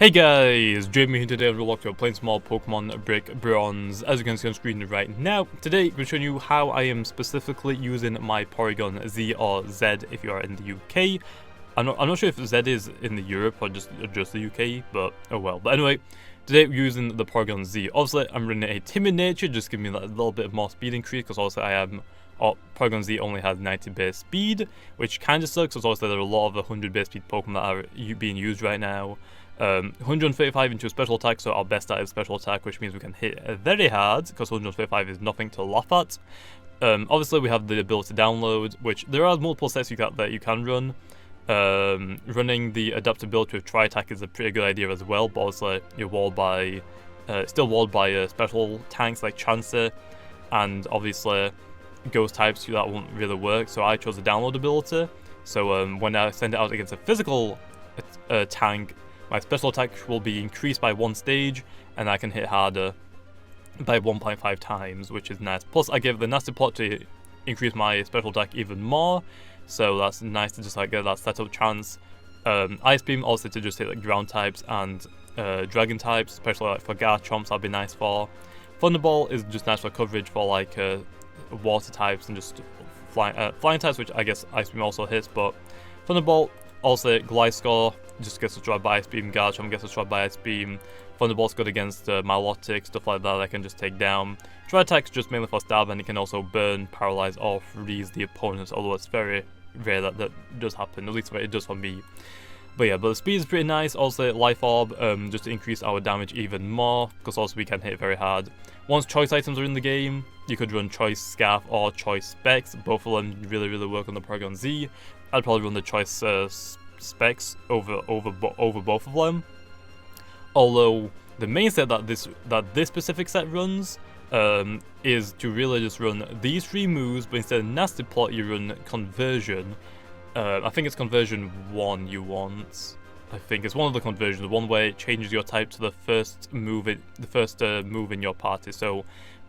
Hey guys, Jamiy here. Today we're playing small Pokemon Brick Bronze. As you can see on screen right now, today I'm going to show you how I am specifically using my Porygon-z or Z if you are in the UK. I'm not sure if Z is in the Europe or just the UK, but oh well. But anyway, today we're using the Porygon-z. Obviously, I'm running a timid nature, just give me that little bit of more speed increase, because also Porygon-z only has 90 base speed, which kind of sucks, because also there are a lot of 100 base speed Pokemon that are being used right now. 135 into a special attack, so our best stat is special attack, which means we can hit very hard, because 135 is nothing to laugh at. Obviously, we have the ability to download, which there are multiple sets that you can run. Running the adaptability with Tri-Attack is a pretty good idea as well, but also you're still walled by special tanks like Chansey, and obviously ghost types that won't really work, so I chose the download ability. So when I send it out against a physical tank, my special attack will be increased by 1 stage, and I can hit harder by 1.5 times, which is nice. Plus, I give the Nasty Plot to increase my special attack even more, so that's nice to just like get that setup chance. Ice Beam also to just hit like ground types and dragon types, especially like for Garchomps, that'd be nice for. Thunderball is just nice for coverage for like water types and just flying types, which I guess Ice Beam also hits, but Thunderbolt, also Gliscor just gets destroyed by Ice Beam, Garchomp gets destroyed by Ice Beam, Thunderbolt's good against Milotic, stuff like that I can just take down. Tri-Attack's just mainly for stab, and it can also burn, paralyze, or freeze the opponents, although it's very rare that does happen, at least it does for me. But yeah, but the speed is pretty nice. Also Life Orb, just to increase our damage even more, because also we can hit very hard. Once choice items are in the game, you could run Choice Scarf or Choice Specs. Both of them really work on the Porygon-z. I'd probably run the Choice Specs over both of them. Although the main set that this specific set runs is to really just run these 3 moves, but instead of Nasty Plot you run Conversion. I think it's Conversion 1 you want. I think it's one of the conversions, the one where it changes your type to the first move in your party. So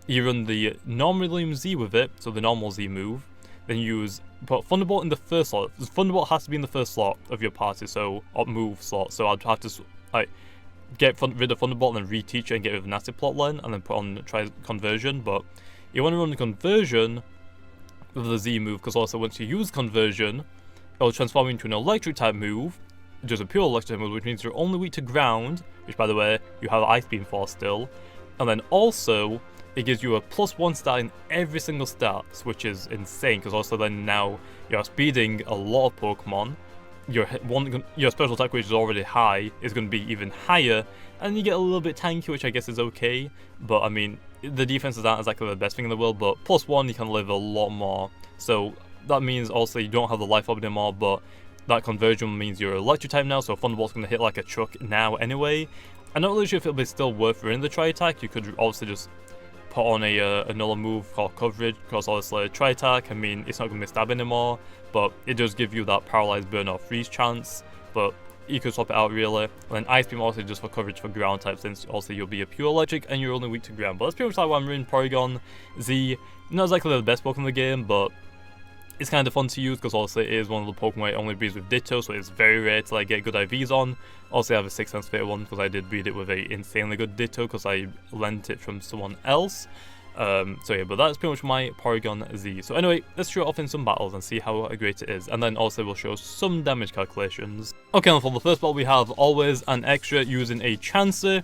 you run the normal Z with it, so the normal Z move. Then you put Thunderbolt in the first slot. Thunderbolt has to be in the first slot of your party, so or move slot. So I'd have to like get rid of Thunderbolt and then reteach it and get rid of Nasty Plot then, and then put on try Conversion. But you want to run the Conversion with the Z move, because also once you use Conversion, it'll transform into an electric type move, just a pure electric type move, which means you're only weak to ground, which by the way, you have Ice Beam for still. And then also, it gives you a +1 stat in every single stats, which is insane, because also then now you're speeding a lot of Pokemon. Your special attack, which is already high, is going to be even higher, and you get a little bit tanky, which I guess is okay. But I mean, the defenses aren't exactly the best thing in the world, but +1 you can live a lot more. So that means also you don't have the Life Orb anymore, but that Conversion means you're electric type now, so Thunderbolt's going to hit like a truck now anyway. I'm not really sure if it'll be still worth running the Tri-Attack. You could also just put on another move called Coverage, because obviously Tri-Attack, I mean, it's not going to be stab anymore, but it does give you that Paralyze, Burn, or Freeze chance, but you could swap it out really. And then Ice Beam also just for coverage for ground type, since also you'll be a pure electric and you're only weak to ground. But that's pretty much how I'm running Porygon-z. Not exactly the best Pokemon in the game, but it's kind of fun to use, because also it is one of the Pokemon it only breeds with Ditto, so it's very rare to like get good IVs on. Also I have a 6th Sense Fatal one, because I did breed it with a insanely good Ditto, because I lent it from someone else. So yeah, but that's pretty much my Porygon-z. So anyway, let's show it off in some battles and see how great it is, and then also we'll show some damage calculations. Okay, and for the first battle we have always an extra using a Chansey,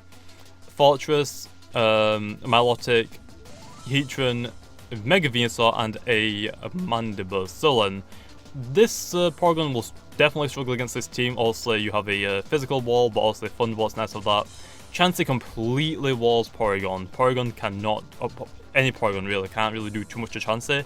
Fortress, Milotic, Heatran, Mega Venusaur, and a Mandibuzz. So then, this Porygon will definitely struggle against this team. Also, you have a physical wall, but also Thunderbolt's nice of that. Chansey completely walls Porygon. Porygon cannot, any Porygon really, can't really do too much to Chansey.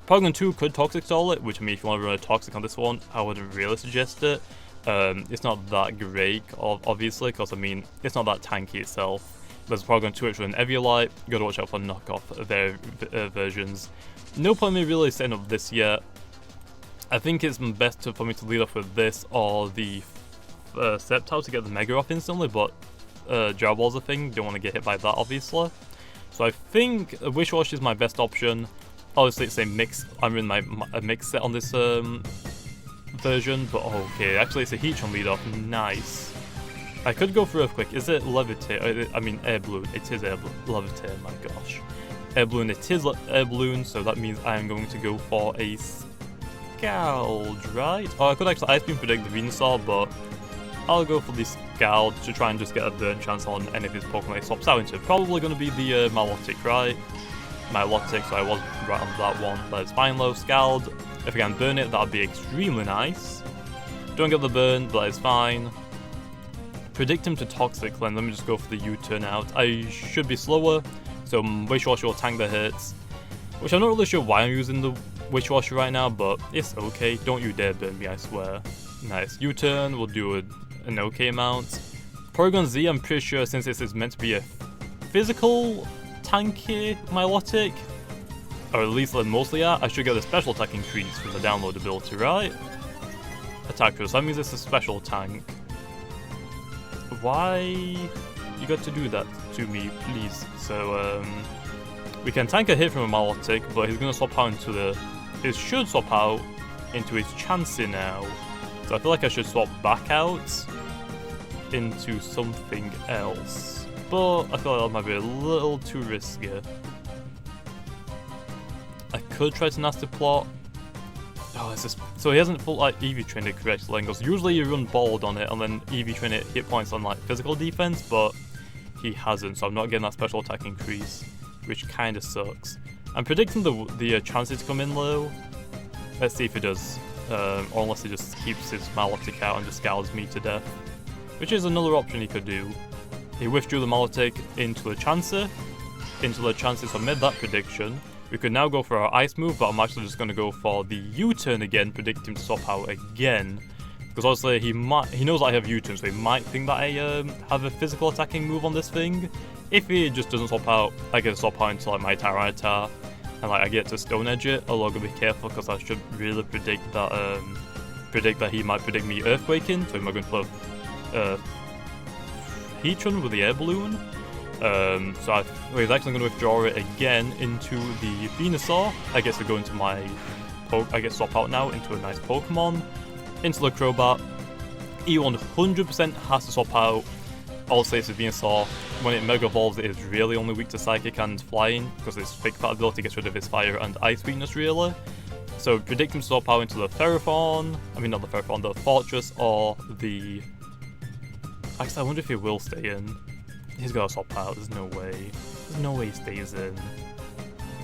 Porygon 2 could Toxic Stall it, which I mean, if you want to run a Toxic on this one, I wouldn't really suggest it. It's not that great, obviously, because I mean, it's not that tanky itself. There's Porygon 2 which run Eviolite, you gotta watch out for knockoff their versions. No point in me really setting up this yet. I think it's best for me to lead off with this or the Sceptile to get the Mega off instantly, but Jar Ball's a thing, don't want to get hit by that obviously. So I think Wish Wash is my best option. Obviously it's a mix, I'm in a mix set on this version, but okay, actually it's a Heatran lead off, nice. I could go for Earthquake. Is it Levitate? I mean Air Balloon. It is Air Levitate, my gosh. Air Balloon, it is Air Balloon, so that means I am going to go for a Scald, right? Oh, I could actually Ice Beam predict the Venusaur, but I'll go for the Scald to try and just get a burn chance on any of his Pokemon he swaps out into. Probably going to be the Milotic, right? Milotic, so I was right on that one. But it's fine though, Scald. If I can burn it, that would be extremely nice. Don't get the burn, but it's fine. Predict him to Toxic Cleanse. Let me just go for the U-turn out. I should be slower, so Wish-Washer will tank the hits. Which I'm not really sure why I'm using the Wish-Washer right now, but it's okay. Don't you dare burn me, I swear. Nice. U-turn, we'll do an okay amount. Porygon-z, I'm pretty sure since this is meant to be a physical tanky Milotic, or at least mostly I should get a special attack increase from the download ability, right? Attack so that means it's a special tank. Why you got to do that to me, please? So we can tank a hit from a Milotic, but he's gonna swap out into it should swap out into his Chansey now. So I feel like I should swap back out into something else. But I feel like that might be a little too risky. I could try to Nasty Plot. Oh, it's just so he hasn't full like EV trained it correctly. Because usually you run Bald on it and then EV train it hit points on like physical defense, but he hasn't, so I'm not getting that special attack increase, which kind of sucks. I'm predicting the chances to come in low. Let's see if he does, or unless he just keeps his Milotic out and just scalds me to death, which is another option he could do. He withdrew the Milotic into the Chansey, so I made that prediction. We could now go for our Ice move, but I'm actually just going to go for the U-turn again, predict him to swap out again. Because obviously he knows I have U-turn, so he might think that I have a physical attacking move on this thing. If he just doesn't swap out, I get to swap out into like my Tyranitar, and like I get to Stone Edge it. Although I gotta be careful because I should really predict that he might predict me Earthquaking. So am I going to put Heatran with the Air Balloon? So he's actually going to withdraw it again into the Venusaur. I guess to go into my I get swap out now into a nice Pokemon. Into the Crobat. He 100% has to swap out. Also, it's a Venusaur. When it Mega Evolves, it is really only weak to Psychic and Flying, because its Fake Fat ability gets rid of its Fire and Ice weakness, really. So predict him to swap out into the Ferrothorn. I mean, not the Ferrothorn, the Fortress, or the... Actually, I wonder if he will stay in. He's gotta swap out, there's no way. There's no way he stays in.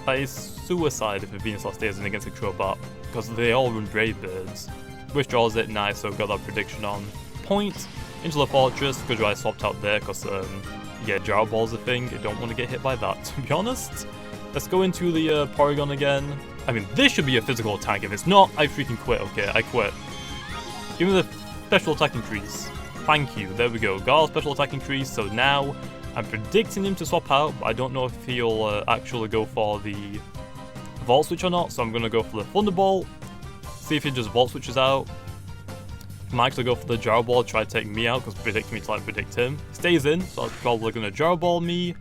That is suicide if a Venusaur stays in against a Crobat, because they all run Brave Birds. Withdraws it, nice, so got that prediction on point. Into the Fortress, good I swapped out there, because, yeah, Gyro Ball's a thing, I don't want to get hit by that, to be honest. Let's go into the Porygon again. I mean, this should be a physical attack, if it's not, I freaking quit, okay, I quit. Give me the special attack increase. Thank you, there we go, got our special attack increase, so now I'm predicting him to swap out, but I don't know if he'll actually go for the Volt Switch or not, so I'm going to go for the Thunderbolt, see if he just Volt Switches out. I might actually go for the Gyro Ball, try to take me out, because predict me to like predict him. Stays in, so I'm probably going to Gyro Ball me,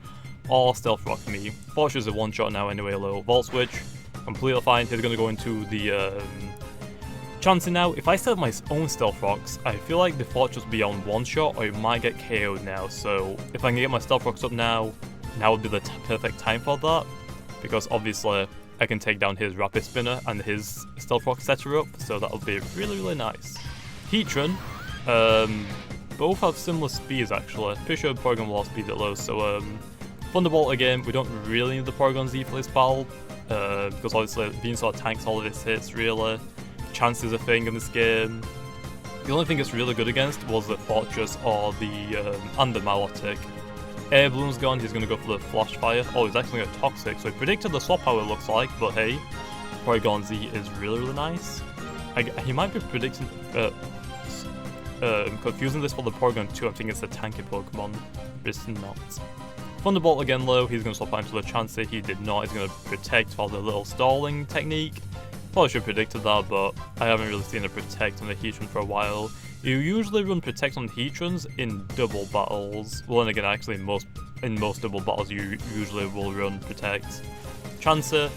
or Stealth Rock me. Fortress is a one-shot now anyway, a little Volt Switch, completely fine. He's going to go into the Chansey now. If I set my own Stealth Rocks, I feel like the Fortress will be on one shot, or it might get KO'd now, so if I can get my Stealth Rocks up now would be the perfect time for that, because obviously I can take down his Rapid Spinner and his Stealth Rock setter up, so that'll be really, really nice. Heatran, both have similar speeds actually. Pretty sure Porygon will speed at low, so Thunderbolt again, we don't really need the Porygon-z for this battle, because obviously Venusaur tanks all of its hits really. Chance is a thing in this game. The only thing it's really good against was the Fortress or the and the Milotic. Air Balloon's gone, he's going to go for the Flash Fire. Oh, he's actually a Toxic, so he predicted the swap how it looks like, but hey, Porygon-z is really, really nice. He might be predicting, confusing this for the Porygon 2, I think it's a tanky Pokemon, but it's not. Thunderbolt again low, he's going to swap out into the Chansey, he did not, he's going to protect for the little stalling technique. Probably should have predicted that, but I haven't really seen a Protect on the Heatran for a while. You usually run Protect on Heatrans in double battles. Well, then again, actually, in most double battles, you usually will run Protect. Chansey,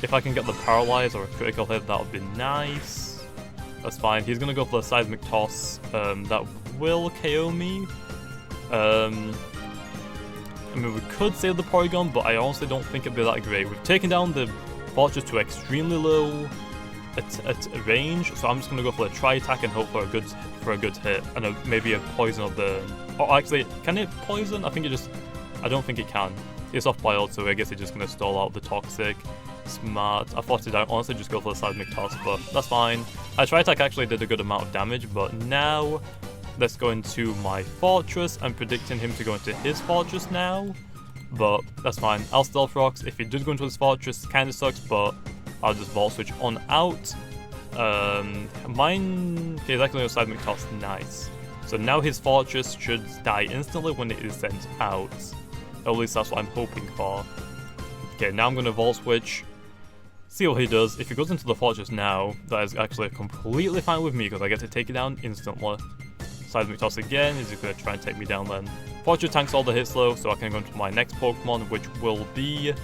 if I can get the Paralyze or a critical hit, that would be nice. That's fine. He's gonna go for the Seismic Toss. That will KO me. I mean, we could save the Porygon, but I honestly don't think it'd be that great. We've taken down the Fortress to extremely low at range, so I'm just gonna go for a Tri-Attack and hope for a good hit, and maybe a Poison or Burn. Oh, actually, can it Poison? I don't think it can. It's off by so I guess it's just gonna stall out the Toxic. Smart. I thought I'd honestly just go for the Seismic Toss, but that's fine. Tri-Attack actually did a good amount of damage, but now let's go into my Fortress. I'm predicting him to go into his Fortress now, but that's fine. I'll Stealth Rocks. If he does go into his Fortress, kind of sucks, but I'll just Volt Switch on out. Mine is actually a Seismic Toss. Nice. So now his Fortress should die instantly when it is sent out. At least that's what I'm hoping for. Okay, now I'm going to Volt Switch. See what he does. If he goes into the Fortress now, that is actually completely fine with me because I get to take it down instantly. Seismic Toss again. Is he going to try and take me down then? Fortress tanks all the hits though, so I can go into my next Pokemon, which will be...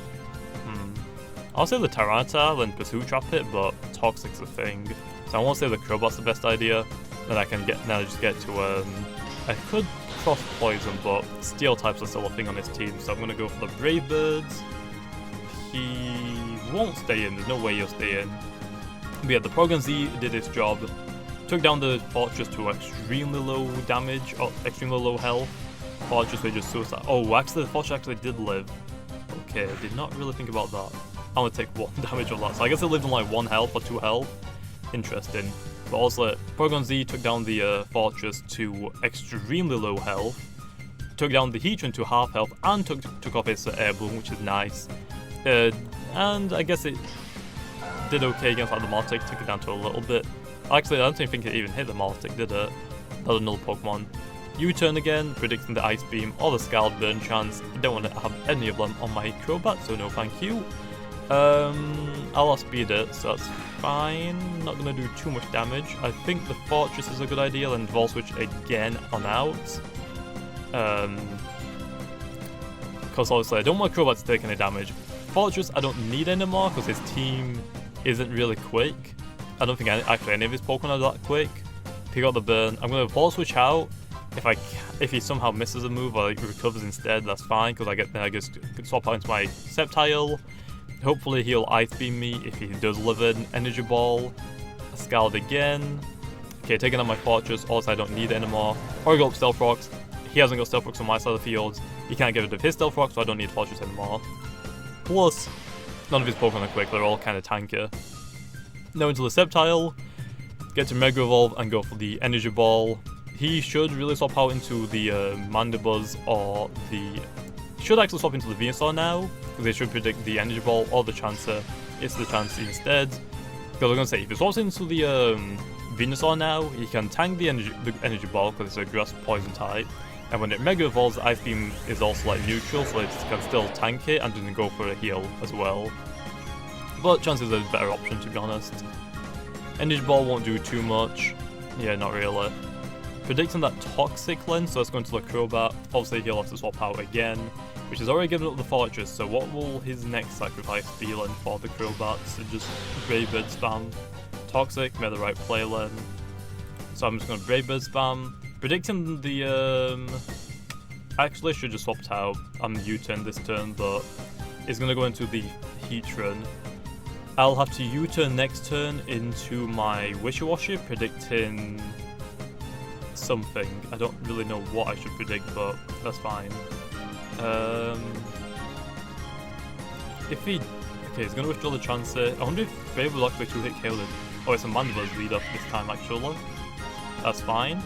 I'll say the Tyranitar, then Pursuit Trap it, but Toxic's a thing. So I won't say the Crobat's the best idea. Then I just get to, I could cross Poison, but Steel types are still a thing on this team, so I'm going to go for the Brave Birds. He won't stay in, there's no way he'll stay in. But yeah, the Porygon-z did its job. Took down the Fortress to extremely low damage, or extremely low health. Fortress was just suicide. Oh, actually the Fortress actually did live. Okay, I did not really think about that. I'm gonna take 1 damage on that, so I guess it lived on like 1 health or 2 health. Interesting. But also, Porygon-z took down the Fortress to extremely low health. Took down the Heatran to half health and took off its Air Balloon, which is nice. And I guess it did okay against like, the Molotech, took it down to a little bit. Actually, I don't even think it even hit the Molotech, did it? That was another Pokemon. U-turn again, predicting the Ice Beam or the Scald Burn chance. I don't want to have any of them on my Crobat, so no thank you. I'll outspeed it, so that's fine. Not gonna do too much damage. I think the Fortress is a good idea, then Volt Switch again on out. Because obviously I don't want Crobat to take any damage. Fortress I don't need anymore because his team isn't really quick. I don't think actually any of his Pokemon are that quick. Pick out the Burn. I'm gonna Volt Switch out. If he somehow misses a move or like, recovers instead, that's fine because I just swap out into my Sceptile. Hopefully he'll Ice Beam me if he does live an Energy Ball. Scald again. Okay, taking out my Fortress. Also I don't need it anymore. Or I go up Stealth Rocks. He hasn't got Stealth Rocks on my side of the field. He can't get rid of his Stealth Rocks, so I don't need Fortress anymore. Plus, none of his Pokemon are quick, they're all kind of tanky. Now into the Sceptile, get to Mega Evolve and go for the Energy Ball. He should really swap out into the Mandibuzz or the... He should actually swap into the Venusaur now, because they should predict the Energy Ball or the Chancer. It's the Chansey instead. Because I was going to say, if he swaps into the Venusaur now, he can tank the Energy Ball because it's a Grass Poison type. And when it Mega Evolves, the Ice Beam is also like neutral, so it can still tank it and then go for a heal as well. But Chansey's a better option, to be honest. Energy Ball won't do too much. Yeah, not really. Predicting that Toxic Lens, so let's go into the Crobat. Obviously he'll have to swap out again, which has already given up the Fortress, so what will his next sacrifice be then for the Crobat? So just Brave Bird spam. Toxic, made the right play then. So I'm just going to Brave Bird spam. Predicting the, actually should just swapped out. I'm U-turn this turn, but it's going to go into the Heatran. I'll have to U-turn next turn into my Wishy-Washy, predicting something. I don't really know what I should predict, but that's fine. If he... Okay, he's going to withdraw the Chansey. I wonder if Brave will actually 2-hit KO him. Oh, it's a Mandibuzz lead up this time, actually. That's fine.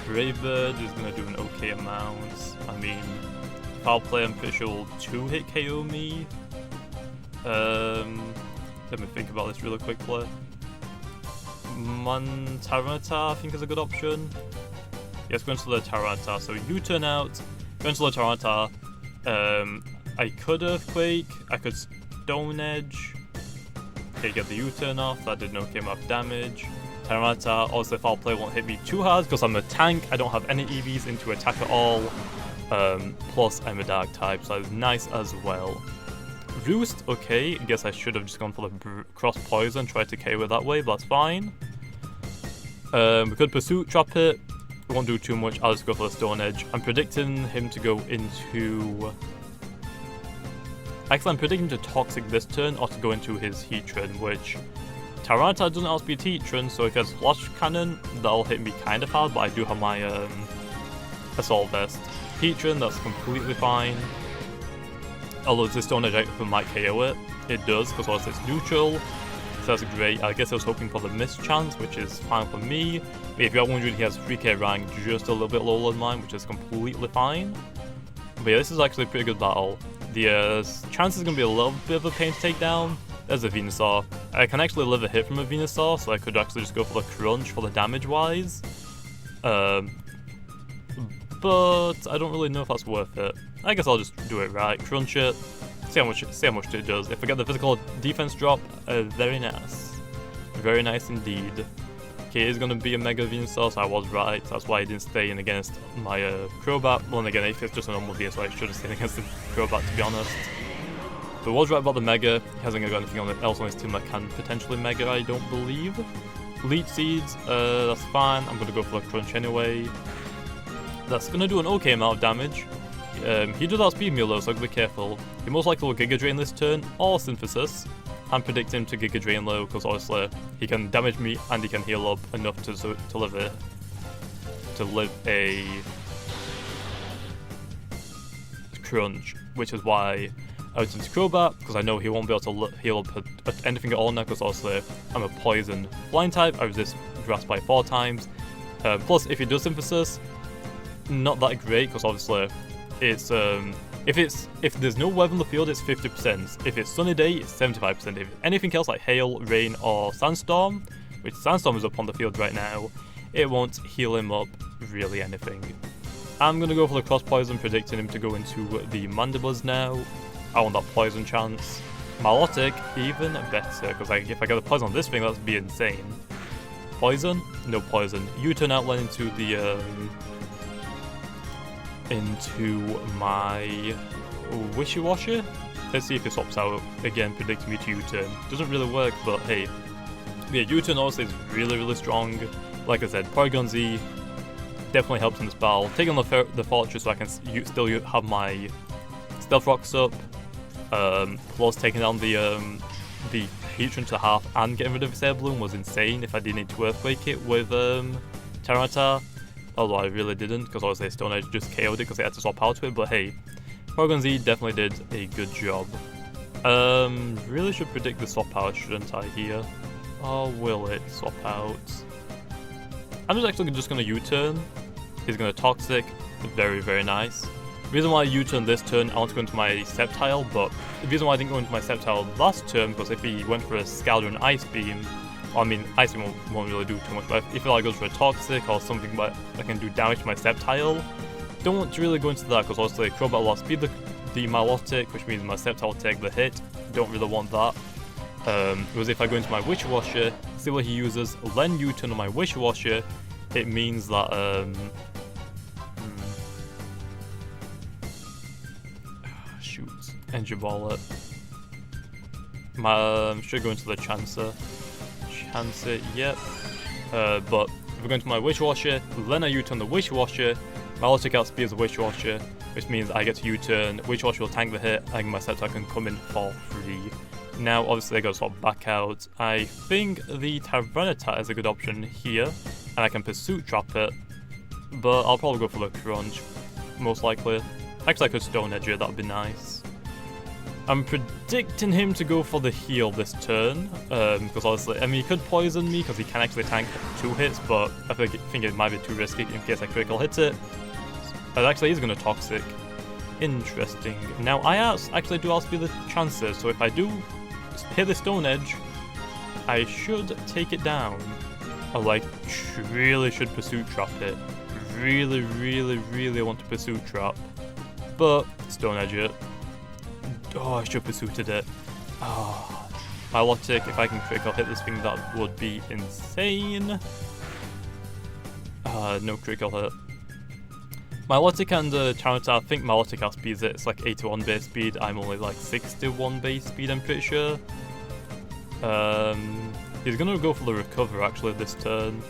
Brave Bird is going to do an okay amount. I mean, Foul Play, I'm pretty sure will 2-hit KO me. Let me think about this really quickly. Tyranitar, I think, is a good option. Yes, going to the Tyranitar. So U-turn out, going to the Tyranitar. I could Earthquake, I could Stone Edge. Okay, get the U-turn off, that did no okay amount of damage. Tyranitar, also Foul Play won't hit me too hard because I'm a tank, I don't have any EVs into attack at all. Plus I'm a Dark type, so that's nice as well. Roost, okay, I guess I should have just gone for the Cross Poison, tried to KO it that way, but that's fine. We could Pursuit Trap it. It won't do too much. I'll just go for the Stone Edge. I'm predicting him to go into... Actually, I'm predicting to Toxic this turn or to go into his Heatran, which Tyranitar doesn't outspeed Heatran, so if he has Flash Cannon, that'll hit me kind of hard, but I do have my Assault Vest. Heatran, that's completely fine. Although the Stone Edge item might KO it. It does, because also it's neutral. So that's great. I guess I was hoping for the miss chance, which is fine for me. But if you are wondering, he has 3k rank, just a little bit lower than mine, which is completely fine. But yeah, this is actually a pretty good battle. The chance is going to be a little bit of a pain to take down. There's a Venusaur. I can actually live a hit from a Venusaur, so I could actually just go for the Crunch for the damage-wise. But I don't really know if that's worth it. I guess I'll just do it right, crunch it, see how much it does. If I get the physical defense drop, very nice. Very nice indeed. Okay, it's gonna be a Mega Venusaur, so I was right. That's why I didn't stay in against my Crobat. Well, and again, if it's just a normal Venusaur, I should have stayed against the Crobat, to be honest. But I was right about the Mega. He hasn't got anything else on his team that can potentially Mega, I don't believe. Leech Seeds, that's fine. I'm gonna go for the Crunch anyway. That's gonna do an okay amount of damage. He does outspeed me though, so I gotta be careful. He most likely will Giga Drain this turn, or Synthesis. I'm predicting him to Giga Drain low, because obviously he can damage me and he can heal up enough to live a Crunch, which is why I went into Crobat, because I know he won't be able to heal up anything at all now, because obviously I'm a Poison Blind type, I resist Grass by 4 times. Plus, if he does Synthesis, not that great, because obviously it's if there's no weather in the field, it's 50%. If it's sunny day, it's 75%. If anything else like hail, rain, or sandstorm, which sandstorm is up on the field right now, it won't heal him up really anything. I'm gonna go for the cross poison, predicting him to go into the Mandibuzz now. I want that poison chance. Milotic, even better, because if I get the poison on this thing, that'd be insane. Poison? No poison. U-turn outline into the into my Wishy-Washy. Let's see if it swaps out again, predicting me to U-turn. Doesn't really work, but hey. Yeah, U-turn obviously is really strong. Like I said, Porygon-z definitely helps in this battle. Taking the Fortress so I can still have my Stealth Rocks up. Plus taking down the Heatran to half and getting rid of his Air Balloon was insane if I did need to Earthquake it with Tyranitar. Although I really didn't, because obviously Stone Edge just KO'd it because they had to swap out to it, but hey, Porygon-z definitely did a good job. Really should predict the swap out, shouldn't I, here? Or will it swap out? I'm just actually just going to U-turn. He's going to Toxic, very nice. The reason why I U-turn this turn, I want to go into my Sceptile, but the reason why I didn't go into my Sceptile last turn, because if he went for a Scald or an Ice Beam, I mean, Ice Beam won't really do too much, but if he goes for a Toxic or something that can do damage to my Sceptile, don't really go into that, because obviously Crobat will outspeed the Milotic, which means my Sceptile will take the hit. Don't really want that. Whereas if I go into my Wishy-Washy, see what he uses, then U-turn on my Wishy-Washy, it means that, shoot, Energy Ball it. Should go into the Chancer. Chance it, yep. But if we're going to my Wishy-Washy, then I U-turn the Wishy-Washy, Milotic outspeeds the Wishy-Washy, which means I get to U-turn, Wishy-Washy will tank the hit, and my Sceptile can come in for free. Now, obviously, I gotta swap back out. I think the Tyranitar is a good option here, and I can Pursuit Trap it, but I'll probably go for the Crunch, most likely. Actually, I could Stone Edge it, that'd be nice. I'm predicting him to go for the heal this turn, because obviously, I mean, he could poison me, because he can actually tank 2 hits, but I think it might be too risky in case I critical hit it. But actually, he's gonna Toxic. Interesting. Now, I actually do outspeed the chances, so if I do hit the Stone Edge, I should take it down. I really should Pursuit Trap it. Really want to Pursuit Trap. But, Stone Edge it. Oh, I should Pursuited it. Oh. Milotic, if I can critical hit this thing, that would be insane. No critical hit. Milotic and Tyranitar, I think Milotic outspeeds it. It's like 81 base speed. I'm only like 61 base speed, I'm pretty sure. He's gonna go for the Recover actually this turn.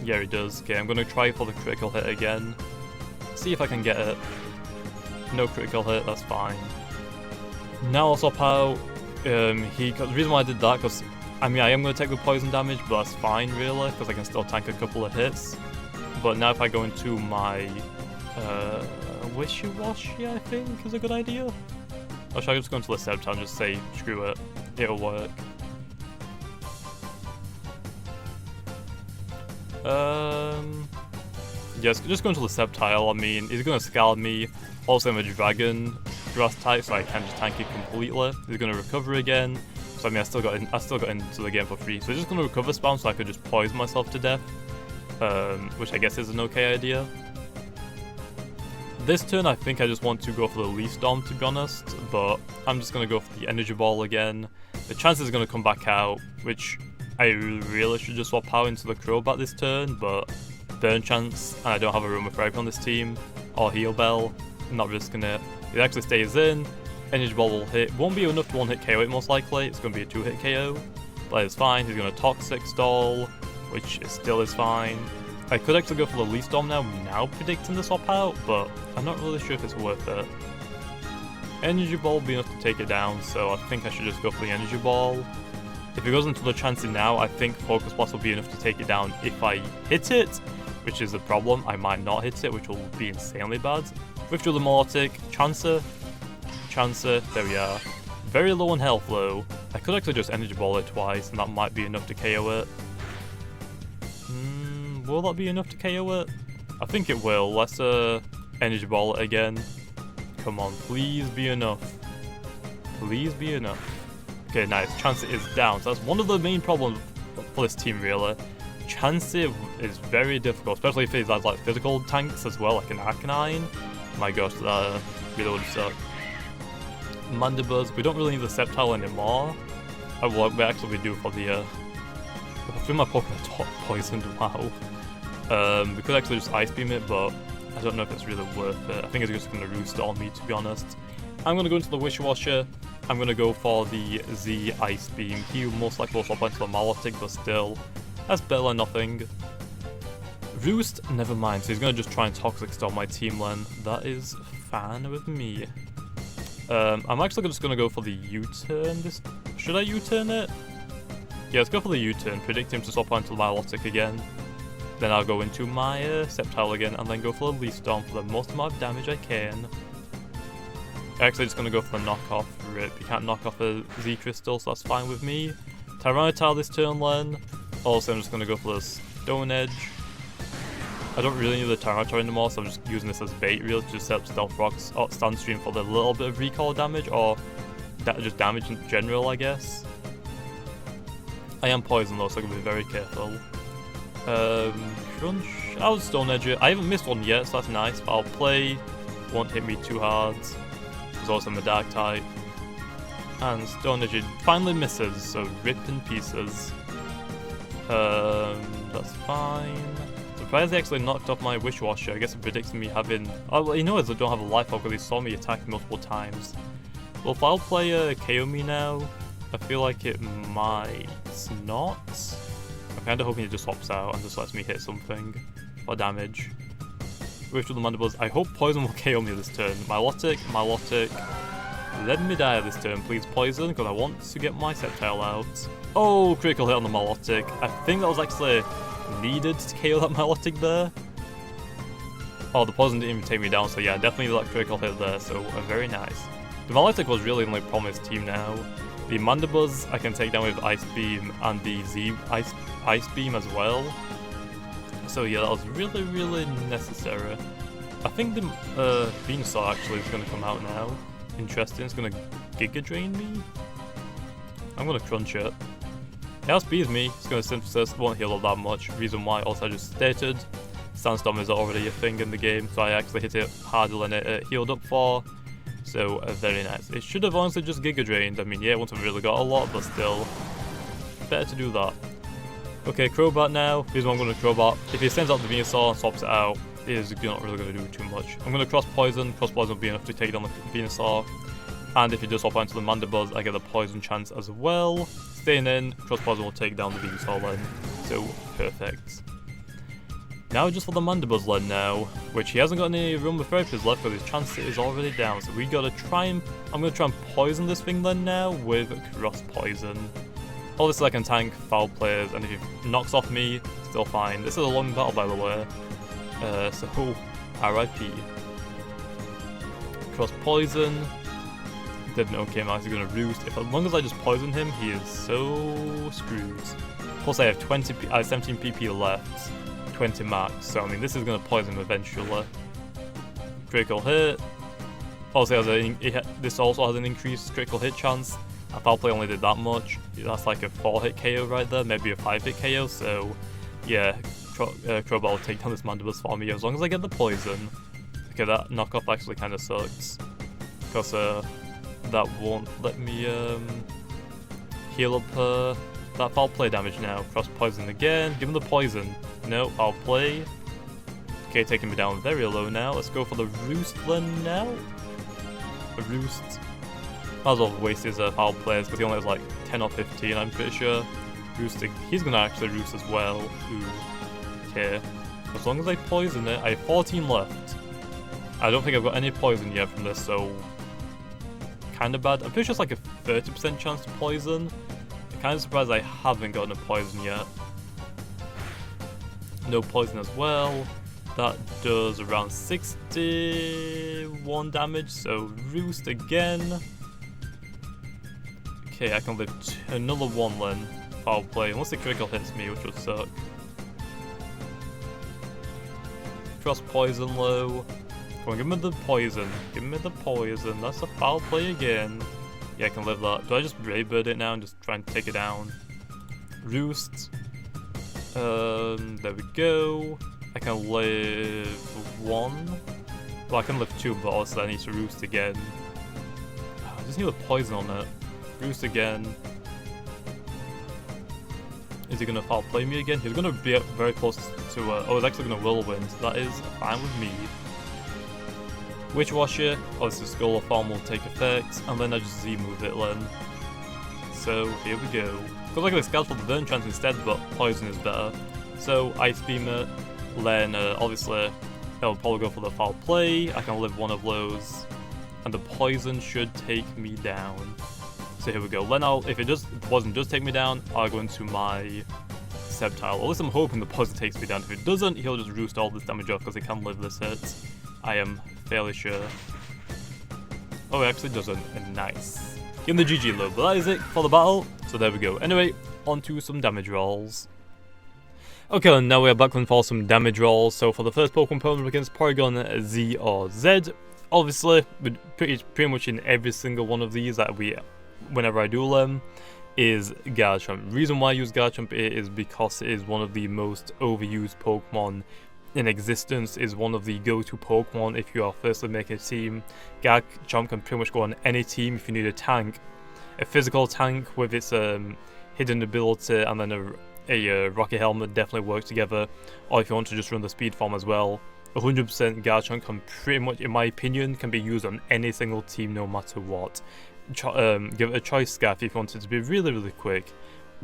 Yeah, he does. Okay, I'm going to try for the critical hit again. See if I can get it. No critical hit, that's fine. Now I'll swap out. The reason why I did that, because I mean I am going to take the poison damage, but that's fine really, because I can still tank a couple of hits. But now if I go into my Wishy-Washy, I think is a good idea. Or should I just go into the Sceptile and just say screw it, it'll work. Yes, just go into the Sceptile. I mean, he's going to scald me. Also, I'm a Dragon Grass type, so I can just tank it completely. He's going to recover again. So I mean, I still got into the game for free. So he's just going to recover spam, so I could just poison myself to death, which I guess is an okay idea. This turn, I think I just want to go for the Leaf Storm, to be honest, but I'm just going to go for the Energy Ball again. The chance is going to come back out, which I really should just swap out into the Crobat this turn, but burn chance, and I don't have a Room of Therapy on this team, or Heal Bell. I'm not risking it. It actually stays in. Energy Ball will hit. Won't be enough to one-hit KO it most likely. It's going to be a 2-hit KO, but it's fine. He's going to Toxic Stall, which still is fine. I could actually go for the Leaf Storm now predicting the swap out, but I'm not really sure if it's worth it. Energy Ball will be enough to take it down, so I think I should just go for the Energy Ball. If it goes into the Chansey now, I think Focus Blast will be enough to take it down if I hit it, which is the problem. I might not hit it, which will be insanely bad. Withdraw the Milotic, Chancer, there we are. Very low on health though. I could actually just Energy Ball it twice, and that might be enough to KO it. Will that be enough to KO it? I think it will. Let's Energy Ball it again. Come on, please be enough. Please be enough. Okay, nice. Chansey is down. So that's one of the main problems for this team, really. Chansey is very difficult, especially if it has like physical tanks as well, like an Arcanine. My gosh, that really would suck. Mandibuzz, we don't really need the Sceptile anymore. Well, we actually do for the I feel my Pokemon top poisoned, wow. We could actually just Ice Beam it, but I don't know if it's really worth it. I think it's just going to Roost on me, to be honest. I'm going to go into the Wishy-Washy. I'm going to go for the Z Ice Beam. He most likely will swap into the Milotic, but still, that's better than nothing. Roost, never mind. So he's going to just try and Toxic Storm my team then. That is fine with me. I'm actually just going to go for the U-turn. Should I U-turn it? Yeah, let's go for the U-turn. Predict him to swap onto the Milotic again. Then I'll go into my Sceptile again, and then go for the Leaf Storm for the most amount of damage I can. Actually, just going to go for the knockoff. Rip. You can't knock off a Z-Crystal, so that's fine with me. Tyranitar this turn then. Also, I'm just going to go for the Stone Edge. I don't really need the Tyranitar anymore, so I'm just using this as bait really to just set up Stealth Rocks or Sandstream for the little bit of recall damage, or just damage in general, I guess. I am poisoned though, so I'm going to be very careful. Crunch. I'll Stone Edge it. I haven't missed one yet, so that's nice, but I'll play. Won't hit me too hard. There's also a Dark type. And Stone Edge finally misses, so rip in pieces. That's fine. Surprised they actually knocked off my Wishy-Washy. I guess it predicts me having... Oh, well, you know as I don't have a life up because he saw me attack multiple times. Well, if I'll play KO me now, I feel like it might not. I'm kind of hoping it just swaps out and just lets me hit something for damage. With the Mandibuzz, I hope Poison will KO me this turn. Milotic, let me die this turn, please Poison, because I want to get my Sceptile out. Oh, critical hit on the Milotic. I think that was actually needed to KO that Milotic there. Oh, the Poison didn't even take me down, so yeah, definitely that critical hit there, so very nice. The Milotic was really the only problem with this team now. The Mandibuzz I can take down with Ice Beam, and the Z Ice Beam as well. So yeah, that was really, really necessary. I think the Venusaur actually is going to come out now. Interesting, it's going to Giga Drain me? I'm going to Crunch it. It outspeeds me, it's going to Synthesis, won't heal up that much. Reason why, also I just stated, Sandstorm is already a thing in the game, so I actually hit it harder than it healed up for. So very nice. It should have honestly just Giga Drained. I mean, yeah, it wouldn't have really got a lot, but still, better to do that. Okay, Crobat now. Here's what I'm going to Crobat. If he sends out the Venusaur and swaps it out, it is not really going to do too much. I'm going to Cross Poison. Cross Poison will be enough to take down the Venusaur. And if you just swap onto the Mandibuzz, I get the Poison chance as well. Staying in, Cross Poison will take down the Venusaur then. So, perfect. Now just for the Mandibles learn now, which he hasn't got any room with therapies left because his chance is already down. So we gotta try and, I'm gonna try and poison this thing then now with cross poison. Obviously I can tank foul players, and if he knocks off me, still fine. This is a long battle by the way, so RIP. Cross poison. Did an okay max, he's gonna roost. As long as I just poison him, he is so screwed. Plus I have 17 PP left, 20 max, so I mean this is gonna poison him eventually. Critical hit. Also this also has an increased critical hit chance. A foul play only did that much. That's like a 4-hit KO right there, maybe a 5-hit KO. So yeah, Crowbar will take down this Mandibles for me as long as I get the poison. Okay, that knockoff actually kind of sucks because that won't let me heal up that foul play damage now. Cross poison again. Give him the poison. No, foul play. Okay, taking me down very low now. Let's go for the roost then now. A roost. Might as well waste his foul plays because he only has like 10 or 15, I'm pretty sure. Roosting. He's gonna actually roost as well. Ooh. Okay. As long as I poison it, I have 14 left. I don't think I've got any poison yet from this, so kinda bad. I'm pretty sure it's like a 30% chance to poison. I'm kinda surprised I haven't gotten a poison yet. No poison as well. That does around 61 damage, so roost again. Okay, I can live another one then. Foul play, unless the critical hits me, which would suck. Cross poison low. Come on, give me the poison. Give me the poison. That's a foul play again. Yeah, I can live that. Do I just Brave Bird it now and just try and take it down? Roost. There we go. I can live 1. Well, I can live 2, but also I need to roost again. I just need a poison on it. Roost again. Is he gonna foul play me again? He's gonna be very close to. Oh, he's actually gonna whirlwind. That is fine with me. Witch Washer. Obviously, Skull of Form will take effect, and then I just Z move it then. So here we go. Goes like the Scout for the burn chance instead, but poison is better. So Ice Beam it. Then obviously it'll probably go for the foul play. I can live one of those, and the poison should take me down. So here we go. Then if the poison does take me down, I'll go into my Sceptile. At least I'm hoping the poison takes me down. If it doesn't, he'll just roost all this damage off because he can live this hit. I am fairly sure. Oh, it actually doesn't. Nice. Give him the GG low, but that is it for the battle. So there we go. Anyway, on to some damage rolls. Okay, and now we are back for some damage rolls. So for the first Pokemon opponent against Porygon-z or Z, obviously, pretty much in every single one of these that whenever I duel them, is Garchomp. Reason why I use Garchomp is because it is one of the most overused Pokemon in existence, is one of the go-to Pokemon if you are firstly making a team. Garchomp can pretty much go on any team if you need a tank. A physical tank with its hidden ability and then a Rocket Helmet definitely work together, or if you want to just run the speed form as well. 100% Garchomp can pretty much, in my opinion, can be used on any single team no matter what. Give it a Choice Scarf if you want it to be really, really quick.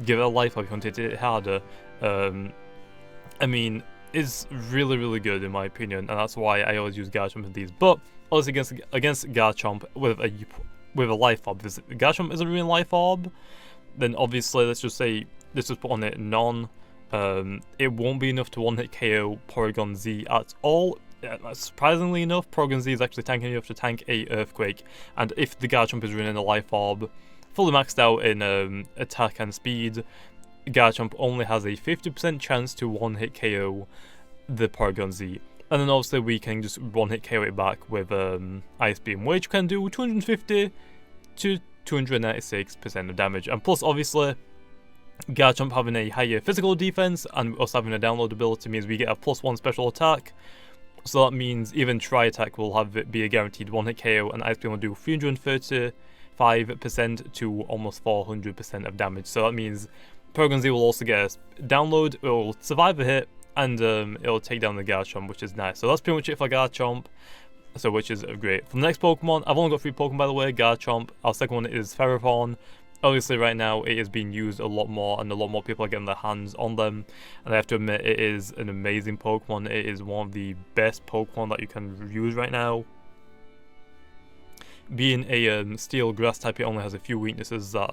Give it a Life Orb if you want it to hit harder. I mean, it's really, really good in my opinion, and that's why I always use Garchomp in these. But obviously against Garchomp with a Life Orb, if Garchomp isn't really a Life Orb, then obviously let's just put on it None. It won't be enough to one-hit KO Porygon-z at all. Surprisingly enough, Porygon-z is actually tanking enough to tank a Earthquake, and if the Garchomp is running a Life Orb, fully maxed out in attack and speed, Garchomp only has a 50% chance to one-hit KO the Porygon-z. And then obviously we can just one-hit KO it back with Ice Beam, which can do 250 to 296% of damage. And plus, obviously, Garchomp having a higher physical defense and us having a download ability means we get a +1 special attack. So that means even Tri-Attack will have it be a guaranteed one-hit KO, and Ice Beam will do 335% to almost 400% of damage. So that means Porygon-z will also get a download, it will survive a hit, and it will take down the Garchomp, which is nice. So that's pretty much it for Garchomp, which is great. For the next Pokemon, I've only got 3 Pokemon by the way, Garchomp. Our second one is Ferrothorn. Obviously, right now it is being used a lot more, and a lot more people are getting their hands on them. And I have to admit, it is an amazing Pokemon. It is one of the best Pokemon that you can use right now. Being a steel grass type, it only has a few weaknesses that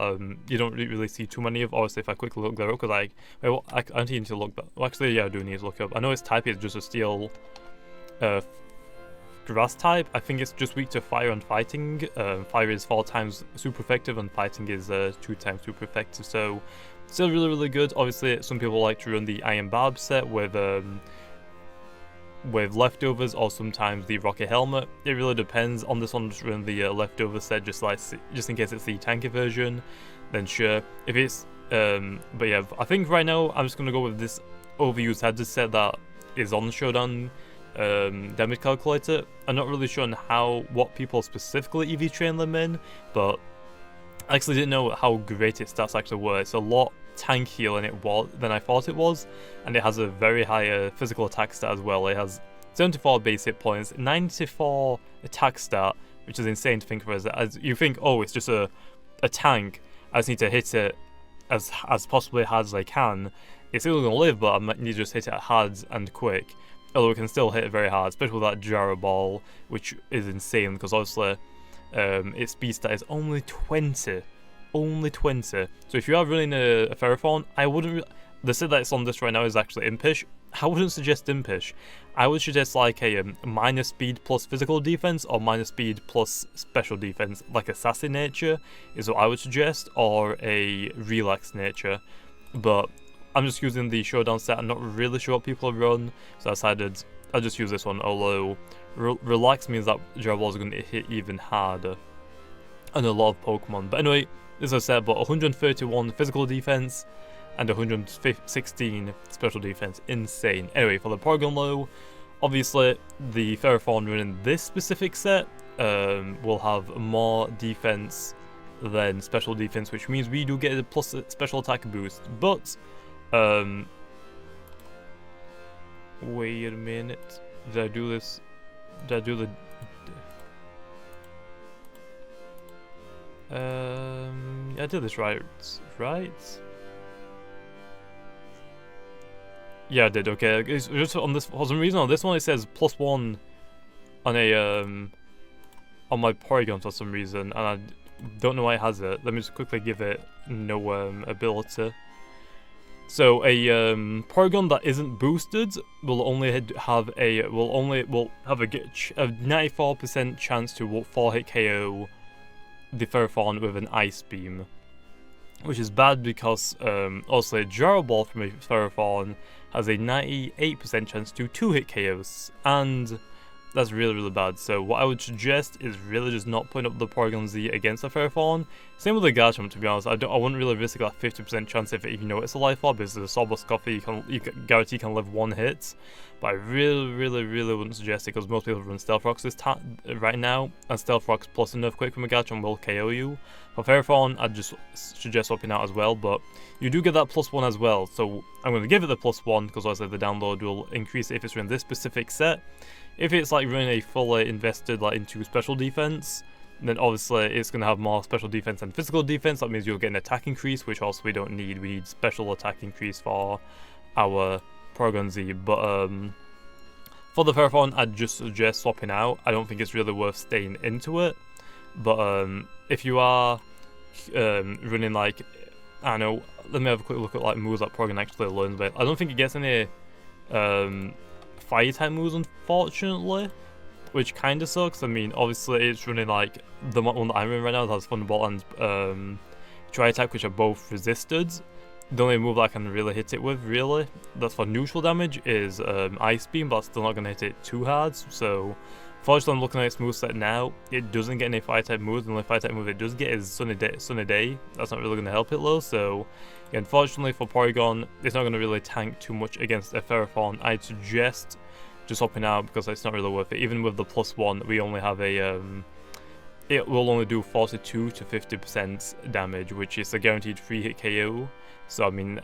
you don't really see too many of. Obviously, if I quickly look there up, because I need to look that. Well, actually, yeah, I do need to look up. I know its type is just a steel grass type. I think it's just weak to fire and fighting. Fire is 4 times super effective and fighting is 2 times super effective, so still really good. Obviously, some people like to run the Iron Barb set with leftovers, or sometimes the Rocket Helmet. It really depends. On this one, just run the leftover set just in case it's the tanky version, then sure. If it's but yeah, I think right now I'm just gonna go with this overused header set that is on the Showdown damage calculator. I'm not really sure on what people specifically EV train them in, but I actually didn't know how great its stats actually were. It's a lot tankier than I thought it was, and it has a very high physical attack stat as well. It has 74 base hit points, 94 attack stat, which is insane to think of as you think, oh, it's just a tank, I just need to hit it as possibly hard as I can. It's still going to live, but I might need to just hit it hard and quick. Although it can still hit it very hard, especially with that Gyro Ball, which is insane, because obviously its speed stat is only 20. Only 20. So if you are running a Ferrothorn, I wouldn't... The set that it's on this right now is actually Impish. I wouldn't suggest Impish. I would suggest like a minus speed plus physical defense, or minus speed plus special defense, like a Sassy Nature is what I would suggest, or a Relax Nature. But I'm just using the Showdown set. I'm not really sure what people run, so I decided I'll just use this one, although Relax means that Gyro Balls are going to hit even harder on a lot of Pokemon. But anyway, as I said, but 131 physical defense and 116 special defense. Insane. Anyway, for the Porygon-low, obviously the Ferrothorn running this specific set will have more defense than special defense, which means we do get a plus special attack boost. But wait a minute, did I do this? Did I do the I did this right? Yeah, I did. Okay, it's just on this, for some reason on this one it says +1 on a on my Porygon for some reason, and I don't know why it has it. Let me just quickly give it no ability. So a Porygon that isn't boosted will only have a 94% chance to 4-hit KO the Ferrothorn with an Ice Beam, which is bad because also a Gyro Ball from a Ferrothorn has a 98% chance to 2-hit KOs, and that's really bad. So what I would suggest is really just not putting up the Porygon-z against the Ferrothorn. Same with the Garchomp, to be honest. I wouldn't really risk that 50% chance if you know it's a Life Orb, because the Sawboss Coffee you can guarantee can live 1 hit. But I really wouldn't suggest it, because most people run Stealth Rocks right now, and Stealth Rocks plus an Earthquake from a Garchomp will KO you. For Ferrothorn, I'd just suggest swapping out as well, but you do get that +1 as well, so I'm going to give it the +1, because obviously the download will increase if it's running this specific set. If it's like running a fully invested into special defense, then obviously it's going to have more special defense and physical defense. That means you'll get an attack increase, which also we don't need. We need special attack increase for our Porygon-z. But for the Ferrothorn, I'd just suggest swapping out. I don't think it's really worth staying into it. But if you are running I don't know, let me have a quick look at moves that Porygon actually learns about. I don't think it gets any fire type moves, unfortunately, which kind of sucks. I mean, obviously it's running the one that I'm running right now that has Thunderbolt and Dry Type, which are both resisted. The only move that I can really hit it with, really, that's for neutral damage, is Ice Beam, but still not going to hit it too hard. So fortunately, I'm looking at its moveset now. It doesn't get any fire type moves. The only fire type move it does get is Sunny Day. That's not really going to help it though. So yeah, unfortunately for Porygon, it's not going to really tank too much against a Ferrothorn. I'd suggest just hopping out, because it's not really worth it. Even with the +1, we only have a it will only do 42 to 50% damage, which is a guaranteed 3-hit KO. So I mean,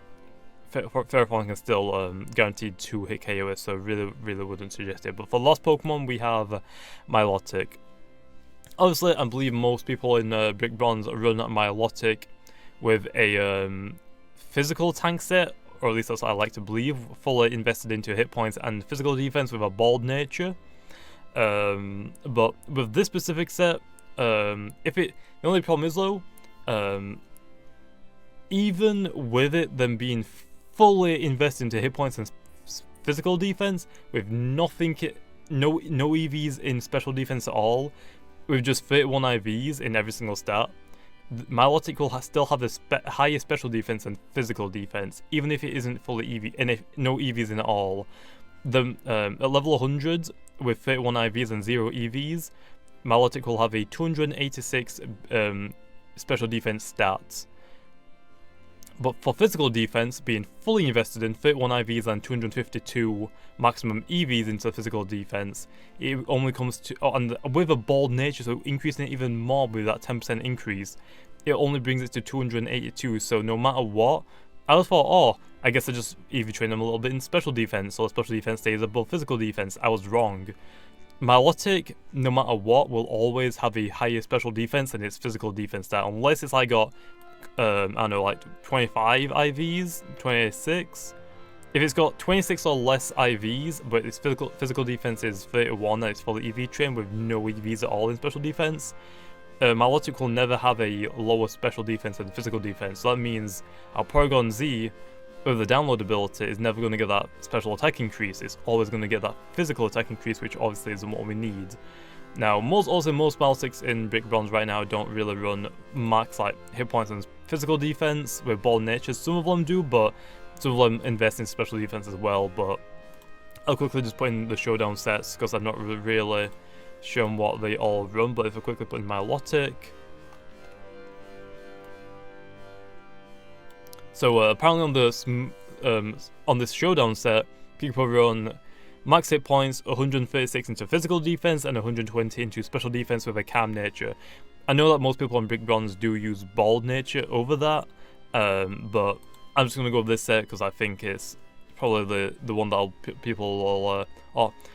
Ferrothorn can still guaranteed 2-hit KO it, so really wouldn't suggest it. But for Lost Pokemon, we have Milotic. Obviously, I believe most people in Brick Bronze run Milotic with a physical tank set, or at least that's what I like to believe, fully invested into hit points and physical defense with a bald nature. But with this specific set, the only problem is though, even with it them being fully invested into hit points and physical defense, with no EVs in special defense at all, with just 31 IVs in every single stat, Milotic will still have the highest special defense and physical defense, even if it isn't fully EV, and if no EVs in at all. At level 100, with 31 IVs and 0 EVs, Milotic will have a 286 special defense stats. But for physical defense, being fully invested in 31 IVs and 252 maximum EVs into physical defense, it only comes to, and with a bald nature, so increasing it even more with that 10% increase, it only brings it to 282. So no matter what, I just thought, oh, I guess I just EV train them a little bit in special defense, so special defense stays above physical defense. I was wrong. Milotic, no matter what, will always have a higher special defense than its physical defense stat, unless it's like got I don't know, like 25 IVs, 26. If it's got 26 or less IVs, but its physical defense is 31 and it's fully EV trained with no EVs at all in special defense, Milotic will never have a lower special defense than physical defense. So that means our Porygon-z, with the download ability, is never going to get that special attack increase. It's always going to get that physical attack increase, which obviously isn't what we need. Now, most Milotics in Brick Bronze right now don't really run max like hit points and physical defense with bald natures. Some of them do, but some of them invest in special defense as well. But I'll quickly just put in the showdown sets because I've not really shown what they all run. But if I quickly put in Milotic, so apparently on this showdown set, people run max hit points, 136 into physical defense and 120 into special defense with a calm nature. I know that most people on Brick Bronze do use bald nature over that, but I'm just going to go with this set because I think it's probably the one that people will...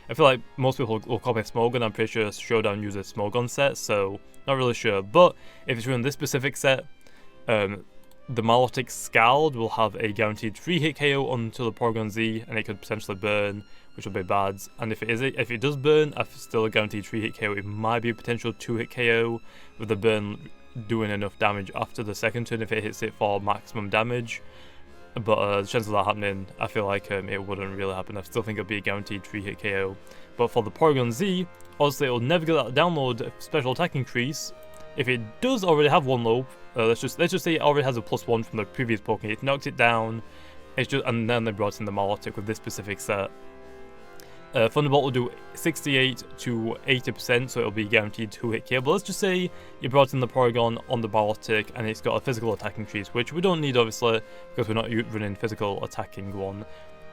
I feel like most people will copy Smogon. I'm pretty sure Showdown uses Smogon set, so not really sure. But if it's running this specific set, the Milotic Scald will have a guaranteed 3-hit KO onto the Porygon-z, and it could potentially burn, which will be bad. And if it does burn, after still a guaranteed 3-hit KO, it might be a potential 2-hit KO, with the burn doing enough damage after the second turn if it hits it for maximum damage. But the chances of that happening, I feel like it wouldn't really happen. I still think it'll be a guaranteed 3-hit KO. But for the Porygon-z, obviously it will never get that download special attack increase. If it does already have one low, let's just say it already has a +1 from the previous Pokemon. It knocked it down. And then they brought in the Milotic with this specific set. Thunderbolt will do 68 to 80%, so it'll be guaranteed 2-hit KO. But let's just say you brought in the Porygon on the Milotic and it's got a physical attack increase, which we don't need obviously because we're not running physical attacking one.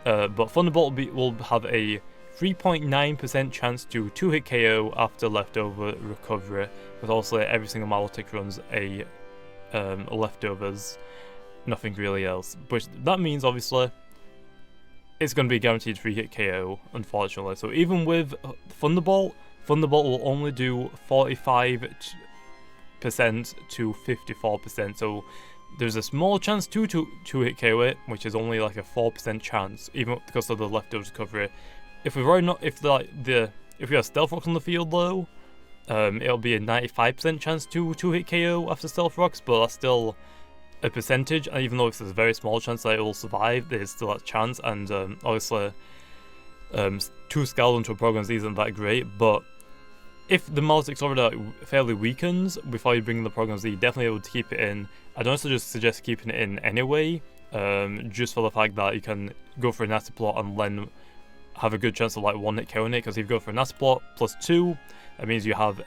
But Thunderbolt will have a 3.9% chance to 2-hit KO after leftover recovery, with also every single Milotic runs a leftovers, nothing really else. But that means obviously it's going to be a guaranteed 3-hit KO, unfortunately. So even with Thunderbolt will only do 45% to 54%. So there's a small chance to 2-hit KO it, which is only like a 4% chance, even because of the leftovers recovery. If we have Stealth Rocks on the field though, it'll be a 95% chance to 2-hit KO after Stealth Rocks, but that's still a percentage, and even though it's a very small chance that it will survive, there's still that chance. And obviously 2 Scald into a Porygon-z isn't that great, but if the Milotic's already fairly weakened before you bring in the Porygon-z, definitely able to keep it in. I'd honestly just suggest keeping it in anyway, just for the fact that you can go for a nasty plot and then have a good chance of like 1-hit KOing it, because if you go for a nasty plot +2, that means you have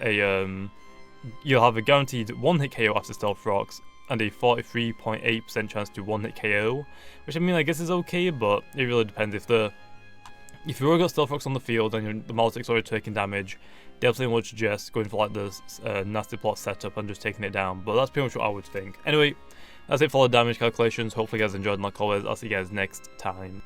you'll have a guaranteed 1-hit KO after Stealth Rocks, and a 43.8% chance to 1-hit KO, which I mean I guess is okay, but it really depends. If you've already got Stealth Rocks on the field and the Milotic's already taking damage, definitely would suggest going for like the nasty plot setup and just taking it down. But that's pretty much what I would think. Anyway, that's it for the damage calculations. Hopefully you guys enjoyed, and like always, I'll see you guys next time.